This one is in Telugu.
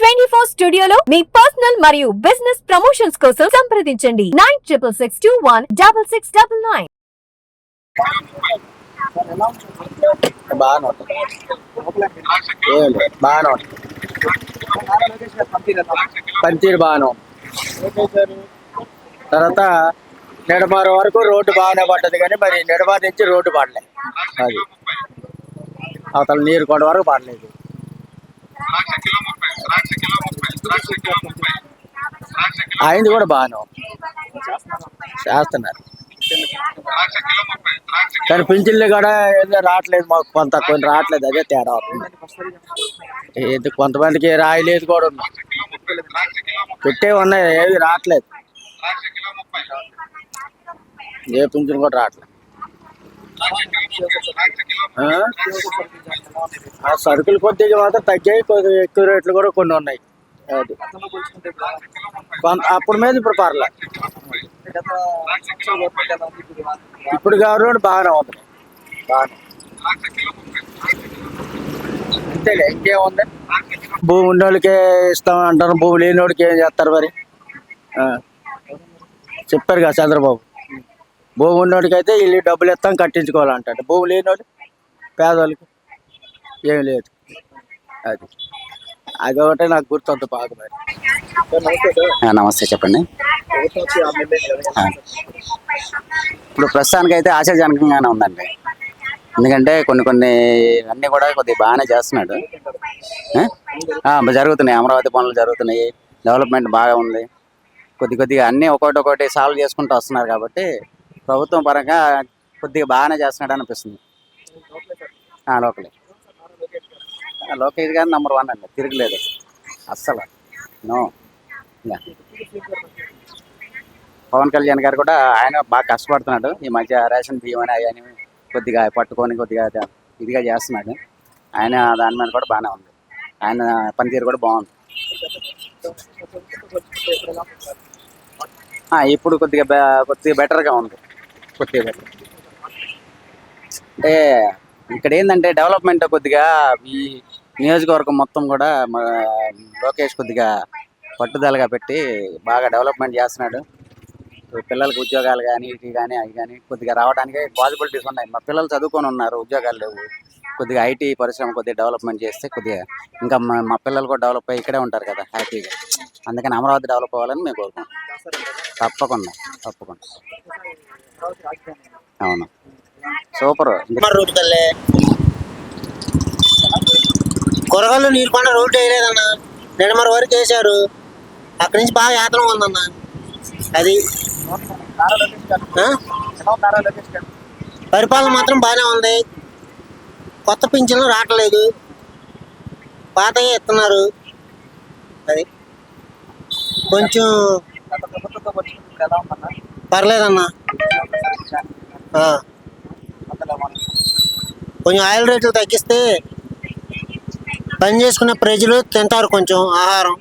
24 స్టూడియోలో మీ పర్సనల్ మరియు బిజినెస్ ప్రమోషన్స్ కోసం సంప్రదించండి 96621669. పనితీరు బాగానే తర్వాత నెడమారు వరకు రోడ్డు బాగానే పడ్డది, కానీ మరి నెడమారు నుంచి రోడ్డు పడలేదు. అది అవతల నీరు కొండ వరకు పడలేదు. అయింది కూడా బాగానే చేస్తున్నారు, కానీ పింఛన్లు కూడా ఏదో రావట్లేదు మాకు, కొన్ని రావట్లేదు. అదే తేడా అవుతుంది. కొంతమందికి రాయలేదు కూడా ఉన్నాయి, పెట్టే ఉన్నాయి, ఏవి రావట్లేదు. ఏ పింఛన్ కూడా రావట్లేదు. ఆ సరుకులు కొద్దిగా మాత్రం తగ్గాయి, కొద్దిగా ఎక్కువ రేట్లు కూడా కొన్ని ఉన్నాయి. అది అప్పుడు మీద ఇప్పుడు పర్లేదు. ఇప్పుడు గవర్నమెంట్ బాగానే ఉంది, అంతేలే. ఇంకేముంది, భూమి ఉన్నోళ్ళకే ఇస్తాం అంటారు, భూమి లేని వాడికి ఏం చేస్తారు మరి? చెప్పారు కదా చంద్రబాబు, భూమి ఉన్నోడికి అయితే వీళ్ళు డబ్బులు ఇస్తాం కట్టించుకోవాలంటాడు, భూమి లేని వాడు పేదవాళ్ళకి ఏం లేదు. అది ఒకటే నాకు గుర్తుంది బాగా. మరి నమస్తే, చెప్పండి. ఇప్పుడు ప్రస్తుతానికి అయితే ఆశాజనకంగానే ఉందండి. ఎందుకంటే కొన్ని అన్నీ కూడా కొద్దిగా బాగానే చేస్తున్నాడు. జరుగుతున్నాయి, అమరావతి పనులు జరుగుతున్నాయి, డెవలప్మెంట్ బాగా ఉంది. కొద్దిగా అన్నీ ఒకటి సాల్వ్ చేసుకుంటూ వస్తున్నారు కాబట్టి ప్రభుత్వం పరంగా కొద్దిగా బాగానే చేస్తున్నాడు అనిపిస్తుంది. లోకేష్ గారు నెంబర్ 1 అండి, తిరగలేదు అస్సలు. నో. పవన్ కళ్యాణ్ గారు కూడా ఆయన బాగా కష్టపడుతున్నాడు. ఈ మధ్య రేషన్ బియ్యం అని అవన్నీ కొద్దిగా పట్టుకొని కొద్దిగా ఇదిగా చేస్తున్నాడు. ఆయన దాని మీద కూడా బాగానే ఉంది, ఆయన పనితీరు కూడా బాగుంది. ఇప్పుడు కొద్దిగా బెటర్గా ఉంది, కొద్దిగా బెటర్. అంటే ఇక్కడ ఏంటంటే డెవలప్మెంట్ కొద్దిగా ఈ నియోజకవర్గం మొత్తం కూడా లోకేష్ కొద్దిగా పట్టుదలగా పెట్టి బాగా డెవలప్మెంట్ చేస్తున్నాడు. పిల్లలకు ఉద్యోగాలు కానీ ఇవి కానీ అవి కానీ కొద్దిగా రావడానికి పాసిబిలిటీస్ ఉన్నాయి. మా పిల్లలు చదువుకొని ఉన్నారు, ఉద్యోగాలు లేవు. కొద్దిగా ఐటీ పరిశ్రమ కొద్దిగా డెవలప్మెంట్ చేస్తే కొద్దిగా ఇంకా మా పిల్లలు కూడా డెవలప్ అయ్యి ఇక్కడే ఉంటారు కదా హ్యాపీగా. అందుకని అమరావతి డెవలప్ అవ్వాలని మేము కోరుకుంటాం. తప్పకుండా. అవును, సూపర్. కొరగల్లో నీరుకొండ రోడ్డు వేయలేదన్న, నెడమర వరకు వేశారు. అక్కడి నుంచి బాగా యాత్ర ఉందన్న. అది పరిపాలన మాత్రం బాగానే ఉంది. కొత్త పింఛన్లు రావట్లేదు, పాతయే ఇస్తున్నారు. అది కొంచెం పర్లేదన్న. కొంచెం ఆయిల్ రేట్లు తగ్గిస్తే పని చేసుకునే ప్రజలు తింటారు కొంచెం ఆహారం.